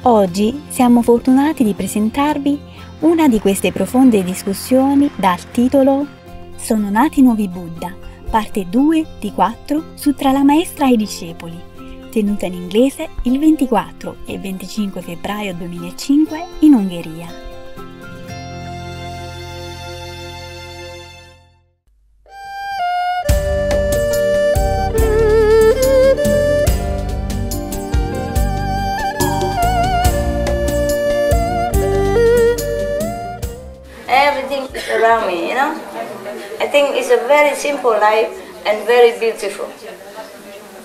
Oggi siamo fortunati di presentarvi una di queste profonde discussioni dal titolo Sono nati nuovi Buddha, parte 2 di 4 su Tra la maestra e i discepoli, tenuta in inglese il 24 e 25 febbraio 2005 in Ungheria. Everything is around me, you know. I think it's a very simple life and very beautiful.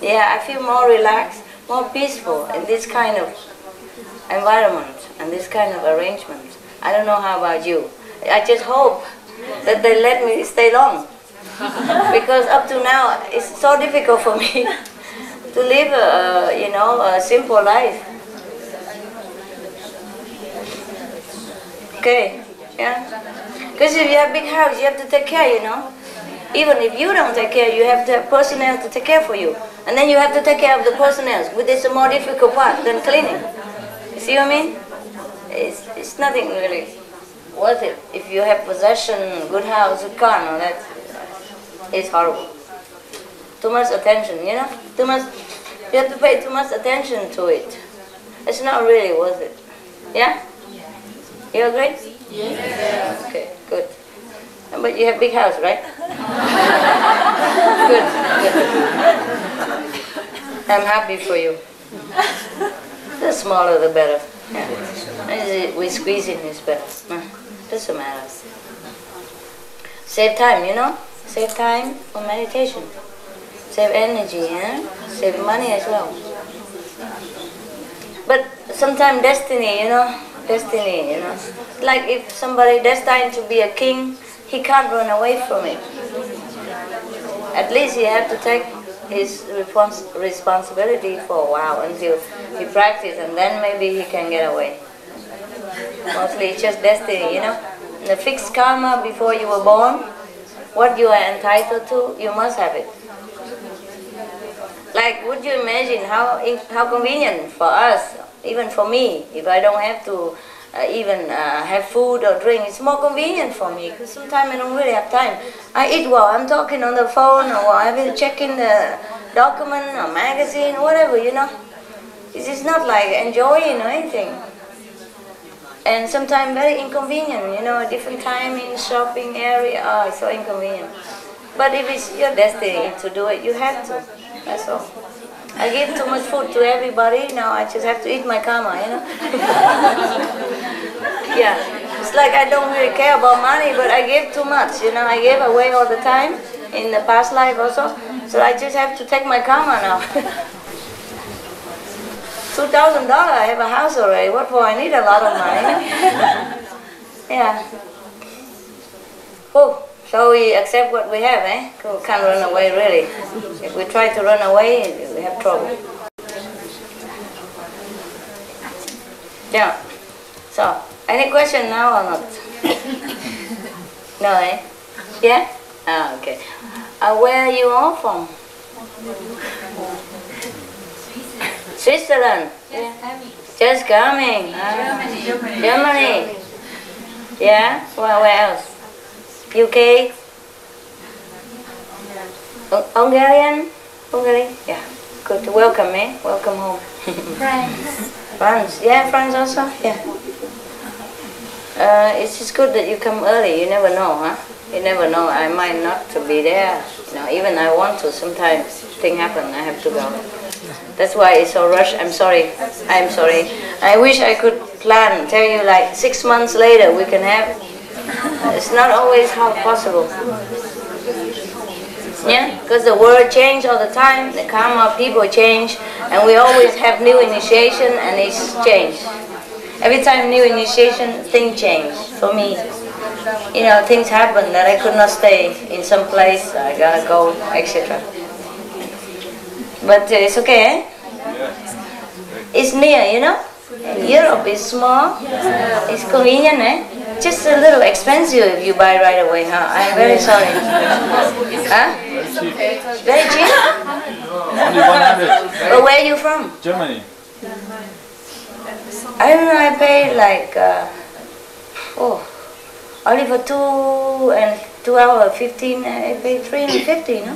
Yeah, I feel more relaxed, more peaceful in this kind of environment and this kind of arrangement. I don't know how about you. I just hope that they let me stay long, because up to now it's so difficult for me to live, a simple life. Okay. Yeah, because if you have a big house, you have to take care, you know. Even if you don't take care, you have to have personnel to take care for you. And then you have to take care of the personnel, which is a more difficult part than cleaning. You see what I mean? It's nothing really worth it. If you have possession, good house, good car, no, that is horrible. Too much attention, you know? You have to pay too much attention to it. It's not really worth it. Yeah? You agree? Yeah. Okay, good. But you have big house, right? Good. I'm happy for you. The smaller the better. Yeah. We squeeze in is better. Doesn't matter. Save time, you know? Save time for meditation. Save energy, yeah? Save money as well. But sometimes destiny, you know? Destiny, you know. Like if somebody destined to be a king, he can't run away from it. At least he has to take his responsibility for a while until he practices, and then maybe he can get away. Mostly it's just destiny, you know. The fixed karma before you were born, what you are entitled to, you must have it. Like, would you imagine how convenient for us, even for me, if I don't have to even have food or drink, it's more convenient for me, because sometimes I don't really have time. I eat while I'm talking on the phone, or while I'm checking the document or magazine, whatever, you know. It's not like enjoying or anything. And sometimes very inconvenient, you know, a different time in shopping area, it's so inconvenient. But if it's your destiny to do it, you have to, that's all. I give too much food to everybody, now I just have to eat my karma, you know. Yeah, it's like I don't really care about money, but I give too much, you know. I gave away all the time in the past life also, so I just have to take my karma now. $2,000, I have a house already, what for? I need a lot of money. Yeah. Oh. So we accept what we have, eh? We can't run away, really. If we try to run away, we have trouble. Yeah. So, any question now or not? No, eh? Yeah? Ah, okay. Where are you all from? Switzerland? Yeah. Just coming. Germany. Yeah? Where else? UK? Hungarian? Hungary? Yeah. Good. Welcome, eh? Welcome home. France. France. Yeah, France also? Yeah. It's just good that you come early. You never know, huh? You never know. I might not to be there. You know, even I want to. Sometimes things happen. I have to go. That's why it's so rushed. I'm sorry. I'm sorry. I wish I could plan. Tell you like 6 months later we can have. It's not always how possible. Yeah, because the world changes all the time, the karma of people change, and we always have new initiation and it's changed. Every time new initiation, things change. For me, you know, things happen that I could not stay in some place, I gotta go, etc. But it's okay, eh? It's near, you know? Europe is small, it's convenient, eh? Just a little expensive if you buy right away, huh? I'm very sorry. Huh? Very cheap? Only 100. But where are you from? Germany. I don't know, I pay like, only for 2 hours 15, I pay 350, no?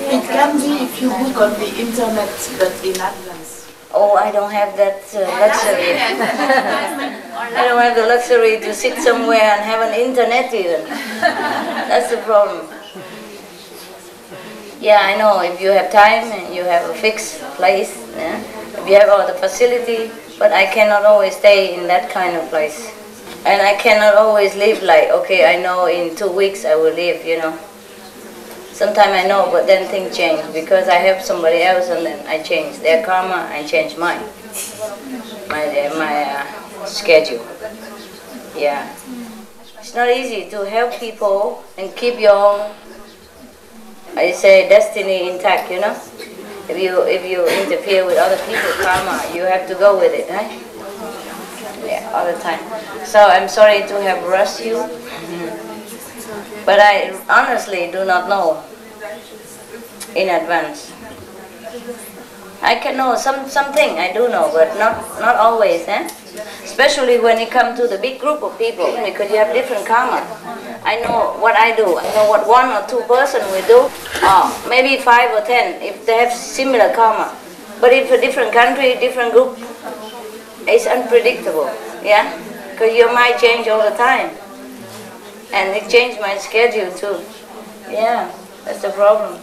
It can be if you book on the internet, but in advance. Oh, I don't have that luxury. I don't have the luxury to sit somewhere and have an internet even. That's the problem. Yeah, I know, if you have time and you have a fixed place, if you have all the facility, but I cannot always stay in that kind of place. And I cannot always live like, okay, I know in 2 weeks I will leave, you know. Sometimes I know, but then things change because I have somebody else and then I change their karma, I change mine, my schedule. Yeah. It's not easy to help people and keep your, I say, destiny intact, you know. If you interfere with other people's karma, you have to go with it, right? Yeah, all the time. So I'm sorry to have rushed you, but I honestly do not know in advance. I can know something, I do know, but not always, especially when it comes to the big group of people, because you have different karma. I know what I do, I know what 1 or 2 person will do, maybe 5 or 10 if they have similar karma. But if a different country, different group, it's unpredictable, yeah? Because your mind change all the time. And it changed my schedule too. Yeah, that's the problem.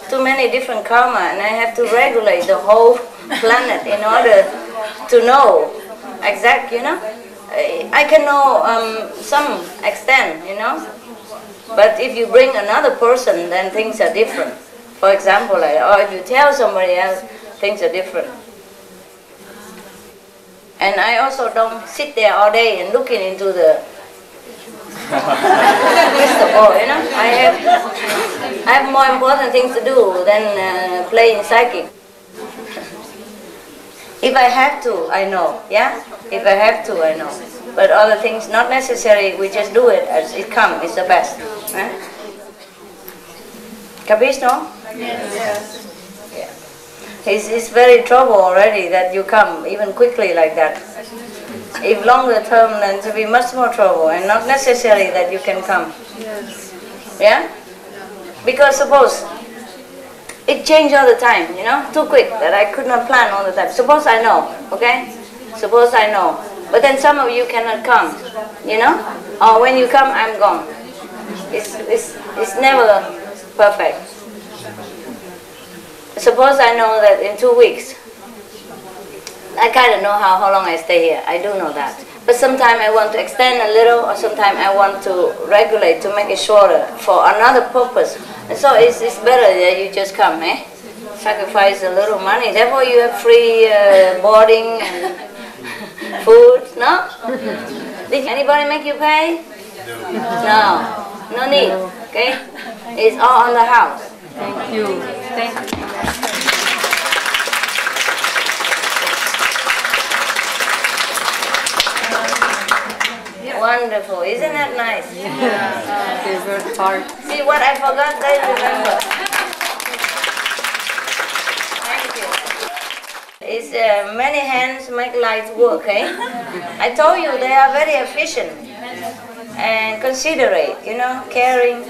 Too many different karma and I have to regulate the whole planet in order to know exact, you know? I can know some extent, you know? But if you bring another person, then things are different. For example, like, or if you tell somebody else, things are different. And I also don't sit there all day and looking into the crystal ball, you know. I have more important things to do than playing psychic. If I have to, I know, yeah? If I have to, I know. But other things, not necessary, we just do it as it comes, it's the best. Capiche, no? Yes. Yeah. It's very trouble already that you come, even quickly like that. If longer term, then it will be much more trouble, and not necessary that you can come. Yes. Yeah? Because suppose, it changes all the time, you know, too quick, that I could not plan all the time. Suppose I know, okay? Suppose I know. But then some of you cannot come, you know? Or when you come, I'm gone. It's never perfect. Suppose I know that in 2 weeks, I kind of know how long I stay here. I do know that. But sometimes I want to extend a little, or sometimes I want to regulate to make it shorter for another purpose. And so it's better that you just come, sacrifice a little money. Therefore you have free boarding and food, no? Did anybody make you pay? No. No need, okay? It's all on the house. Thank you. Thank you. Wonderful, isn't that nice? Yeah. Favorite part. See what I forgot, they remember. Thank you. It's many hands make light work, I told you they are very efficient and considerate, you know, caring,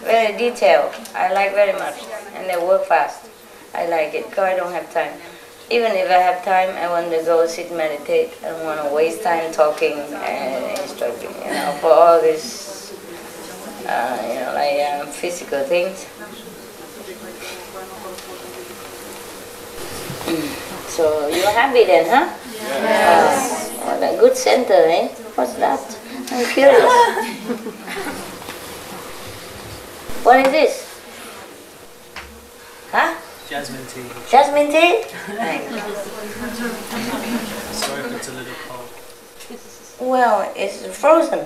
very detailed. I like very much, and they work fast. I like it because I don't have time. Even if I have time, I want to go sit meditate. I don't want to waste time talking and instructing, you know, for all this, you know, like physical things. So you're happy then, huh? Yes. What a good center, What's that? I'm curious. What is this? Huh? Jasmine tea. Jasmine tea? Thank you. Sorry if it's a little cold. Well, it's frozen.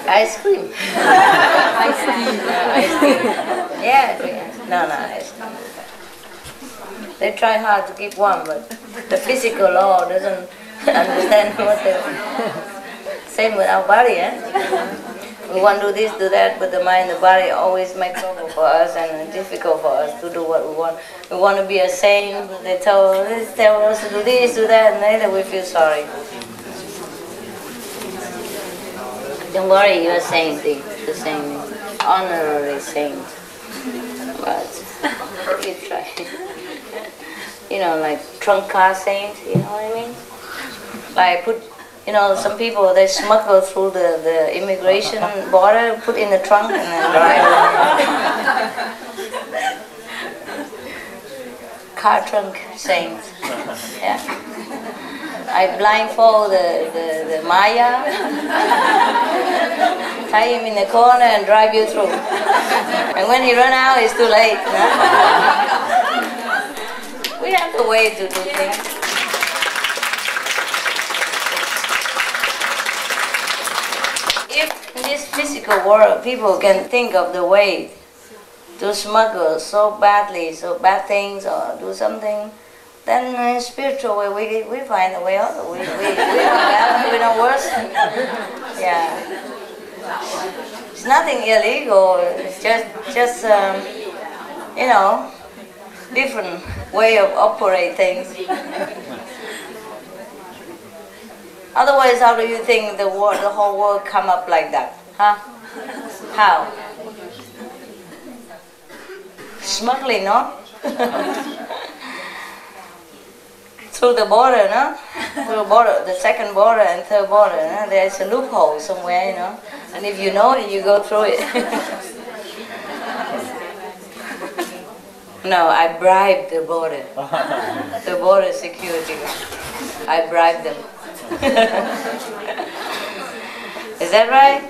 Ice cream. Ice cream. Ice cream. Yeah, no, ice cream. They try hard to keep warm, but the physical law doesn't understand what they. Same with our body, We want to do this, do that, but the mind, the body always make trouble for us and difficult for us to do what we want. We want to be a saint, but they tell us to do this, do that, and later we feel sorry. Don't worry, you're a saint, the same honorary saint. But you try. You know, like trunk car saint, you know what I mean? Like some people, they smuggle through the immigration border, put in the trunk and then drive. Car trunk saint. Yeah. I blindfold the Maya, tie him in the corner and drive you through. And when he run out, it's too late. No? We have the way to do things. If in this physical world people can think of the way to smuggle so badly, so bad things, or do something, then in spiritual way we find a way out. We don't bad, we don't worse. Yeah. It's nothing illegal. It's just different way of operating things. Otherwise, how do you think the whole world come up like that? Huh? How? Smuggling, no? Through the border, no? Through the border, the second border and third border, no? There's a loophole somewhere, you know. And if you know it, you go through it. No, I bribed the border security. I bribed them. Is that right?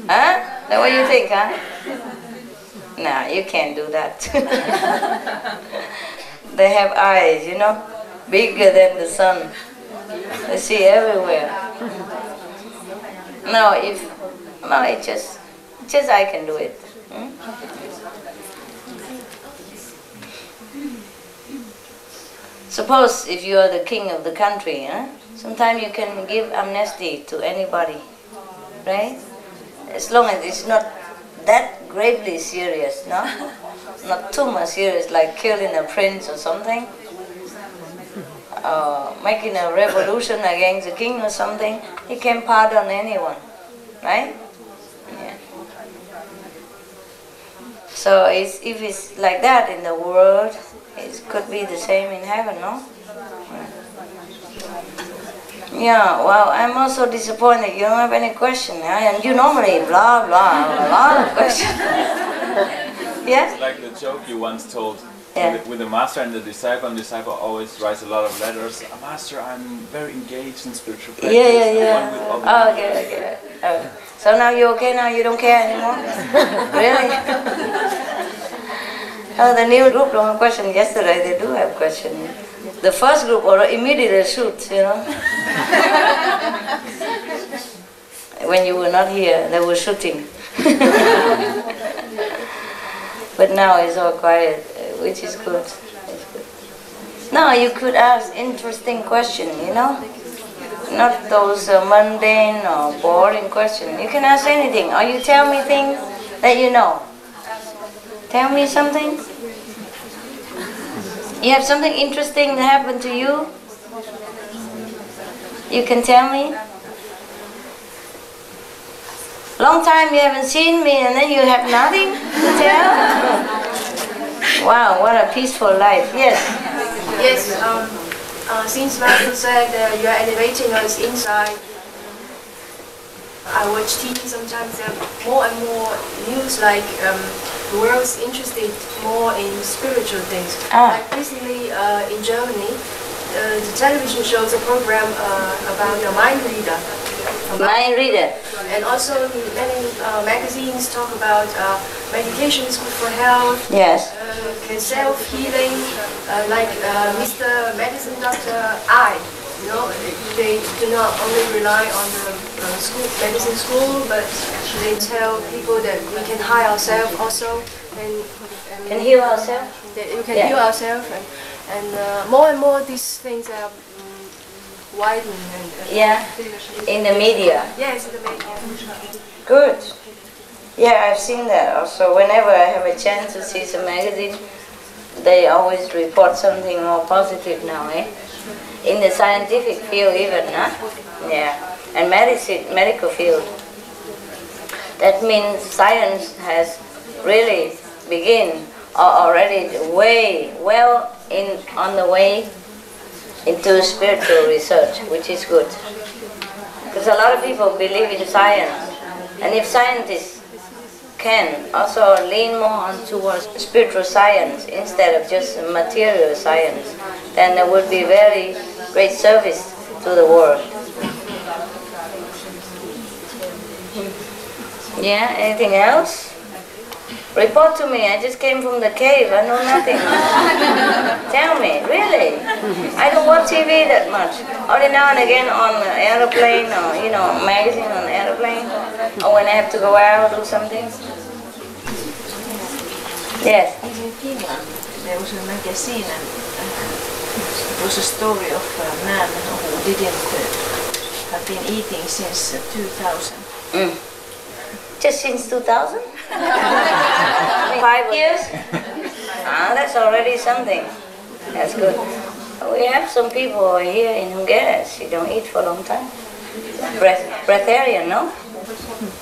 Huh? That's what you think, huh? No, you can't do that. They have eyes, you know, bigger than the sun. They see everywhere. No, it's just I can do it. Suppose if you are the king of the country, sometimes you can give amnesty to anybody, right? As long as it's not that gravely serious, no? Not too much serious, like killing a prince or something, making a revolution against the king or something. He can pardon anyone, right? Yeah. So if it's like that in the world, it could be the same in heaven, no? Yeah, well, I'm also disappointed you don't have any question. And you normally blah, blah, a lot of questions. Yes? It's like the joke you once told Yeah. with the master and the disciple always writes a lot of letters. Master, I'm very engaged in spiritual practice. Yeah. Oh, okay. So now you're okay now? You don't care anymore? Really? The new group don't have questions. Yesterday they do have questions. The first group immediately shoot, you know. When you were not here, they were shooting. But now it's all quiet, which is good. Now you could ask interesting questions, you know. Not those mundane or boring questions. You can ask anything, or you tell me things that you know. Tell me something. You have something interesting that happened to you? You can tell me? Long time you haven't seen me and then you have nothing to tell? Wow, what a peaceful life. Yes? Yes, since Master said you are elevating us inside, I watch TV sometimes. There are more and more news like the world's interested more in spiritual things. Like recently in Germany, the television shows a program about a mind reader. Mind reader. And also many magazines talk about meditation is good for health. Yes. Self-healing, like Mr. Medicine Dr. I. You know, they do not only rely on the medicine school, but they tell people that we can heal ourselves also. And can heal ourselves? We can heal ourselves. And more and more these things are widening. In the media. Yes, in the media. Good. Yeah, I've seen that also. Whenever I have a chance to see some magazine, they always report something more positive now, eh? In the scientific field even, huh? Yeah. And medical field. That means science has really begun or already on the way into spiritual research, which is good. Because a lot of people believe in science, and if scientists can also lean more on towards spiritual science instead of just material science, then there would be very great service to the world. Yeah, anything else? Report to me, I just came from the cave, I know nothing. Tell me, really? I don't watch TV that much. Only now and again on an aeroplane or, magazine on an aeroplane. Or when I have to go out or do something. Yes? In Finland, there was a magazine and it was a story of a man who didn't have been eating since 2000. Just since 2000? 5 years? That's already something. That's good. We have some people here in Hungary, they don't eat for a long time. Breatharian, no?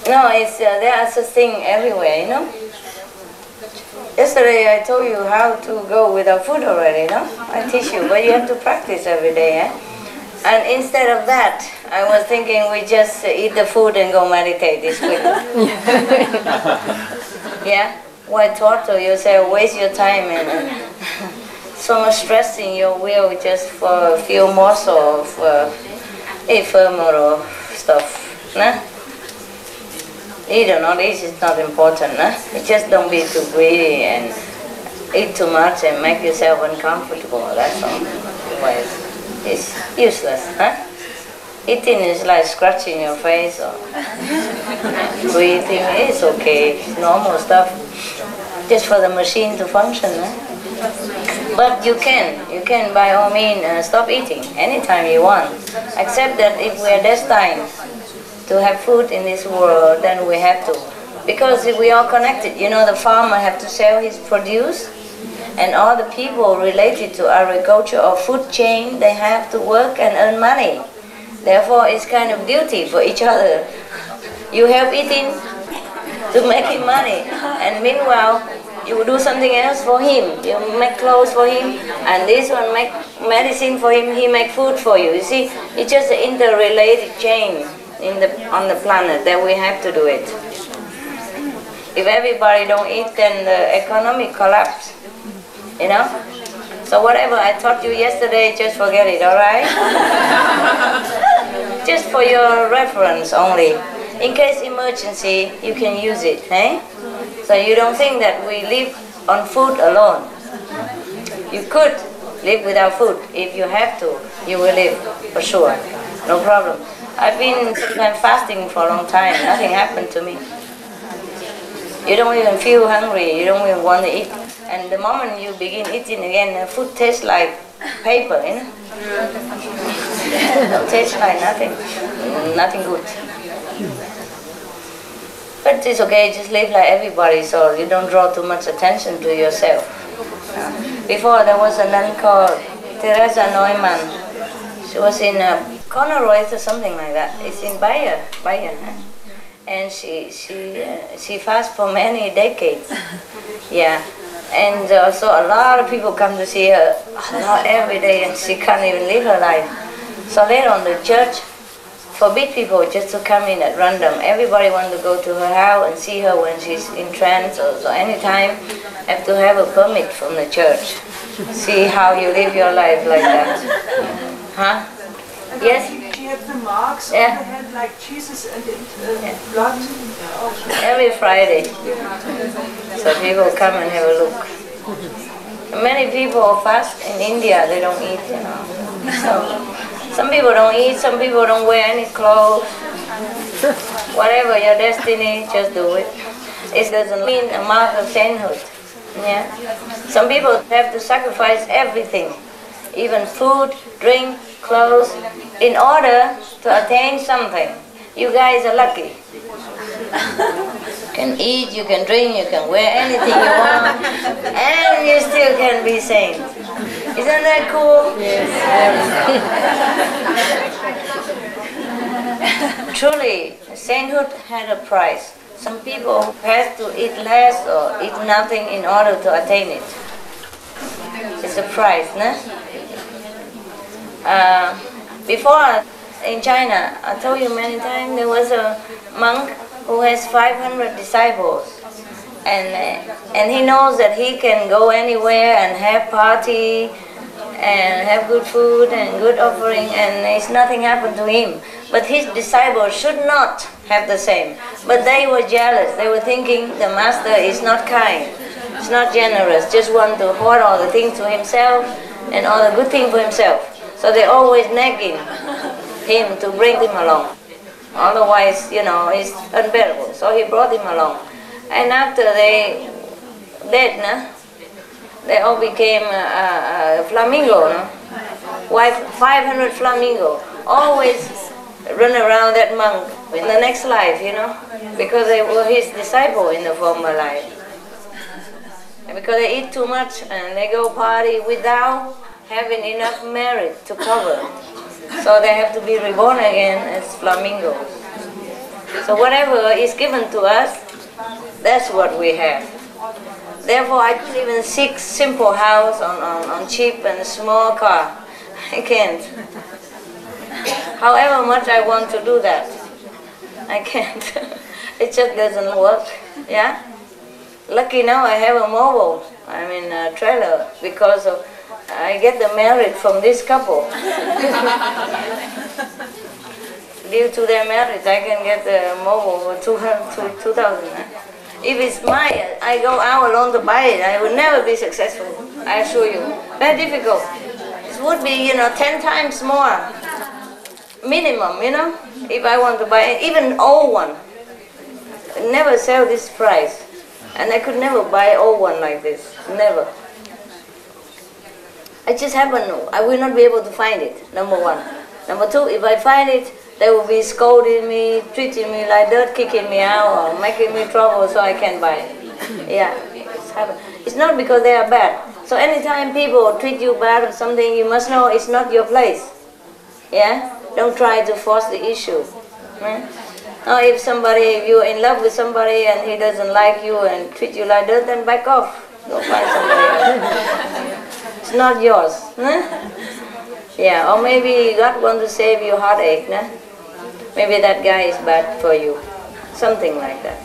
No, there is a thing everywhere, Yesterday I told you how to go without food already, no? I teach you, but you have to practice every day, eh? And instead of that, I was thinking we just eat the food and go meditate this week. Yeah? Why torture yourself, waste your time and so much stress in your will just for a few morsels of ephemeral stuff, nah? Eat or not eat is not important, nah? You just don't be too greedy and eat too much and make yourself uncomfortable, that's all. Otherwise, it's useless, huh? Eating is like scratching your face or breathing is okay, normal stuff. Just for the machine to function, huh? But you can by all means stop eating anytime you want. Except that if we are destined to have food in this world, then we have to. Because we are connected. The farmer have to sell his produce, and all the people related to agriculture or food chain, they have to work and earn money. Therefore, it's kind of duty for each other. You help eating to make him money, and meanwhile, you do something else for him. You make clothes for him, and this one make medicine for him, he make food for you. You see, it's just an interrelated chain on the planet that we have to do it. If everybody don't eat, then the economy collapse. So whatever I taught you yesterday, just forget it, alright? Just for your reference only. In case emergency, you can use it, eh? So you don't think that we live on food alone. You could live without food. If you have to, you will live, for sure. No problem. I've been fasting for a long time. Nothing happened to me. You don't even feel hungry. You don't even want to eat. And the moment you begin eating again, the food tastes like paper, It don't taste like nothing. Nothing good. But it's okay, just live like everybody, so you don't draw too much attention to yourself. Before there was a nun called Teresa Neumann. She was in Conoroy or something like that. It's in Bayern. And she fasted for many decades. Yeah. And so a lot of people come to see her every day, and she can't even live her life. So later on, the church forbid people just to come in at random. Everybody wants to go to her house and see her when she's in trance, or so anytime have to have a permit from the church. See how you live your life like that. Huh? Yes? She had the marks on Yeah. her head like Jesus and blood. Every Friday. So people come and have a look. Many people fast in India, they don't eat, So some people don't eat, some people don't wear any clothes. Whatever your destiny, just do it. It doesn't mean a mark of sainthood. Yeah. Some people have to sacrifice everything, even food, drink, clothes, in order to attain something. You guys are lucky. You can eat, you can drink, you can wear anything you want, and you still can be sane. Isn't that cool? Yes. Truly, sainthood had a price. Some people have to eat less or eat nothing in order to attain it. It's a price, no? Before, in China, I told you many times, there was a monk who has 500 disciples. And he knows that he can go anywhere and have party and have good food and good offering, and there's nothing happened to him. But his disciples should not have the same. But they were jealous. They were thinking the master is not kind, is not generous, just want to hoard all the things to himself and all the good things for himself. So they always nagging him to bring him along. Otherwise, you know, it's unbearable. So he brought him along. And after they dead, no? They all became flamingo, no? 500 flamingo. Always run around that monk in the next life, you know? Because they were his disciple in the former life. And because they eat too much and they go party without having enough merit to cover. So they have to be reborn again as flamingos. So whatever is given to us, that's what we have. Therefore, I can't even seek simple house on cheap and small car. I can't. However much I want to do that, I can't. It just doesn't work. Yeah. Lucky now I have a mobile. I mean a trailer, because of I get the merit from this couple. Due to their marriage, I can get the mobile for 2,000. If it's mine, I go out alone to buy it, I would never be successful, I assure you. Very difficult. It would be, you know, 10 times more minimum, you know, if I want to buy it, even old one. I'd never sell this price. And I could never buy old one like this, never. It just happened, I will not be able to find it, number one. Number two, if I find it, they will be scolding me, treating me like dirt, kicking me out, or making me trouble so I can't buy it. Yeah, it's happened. It's not because they are bad. So anytime people treat you bad or something, you must know it's not your place. Yeah? Don't try to force the issue. Or if you're in love with somebody and he doesn't like you and treat you like dirt, then back off. Go find somebody else. It's not yours. Yeah, or maybe God wants to save your heartache. Maybe that guy is bad for you. Something like that.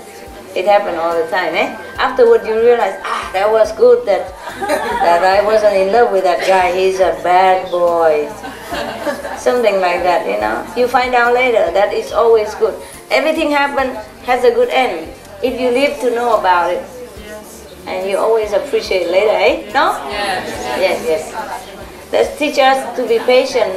It happened all the time. Afterward you realize, that was good that I wasn't in love with that guy. He's a bad boy. Something like that, you know. You find out later that it's always good. Everything happens has a good end if you live to know about it. And you always appreciate later, No? Yes. Yes. Let's teach us to be patient,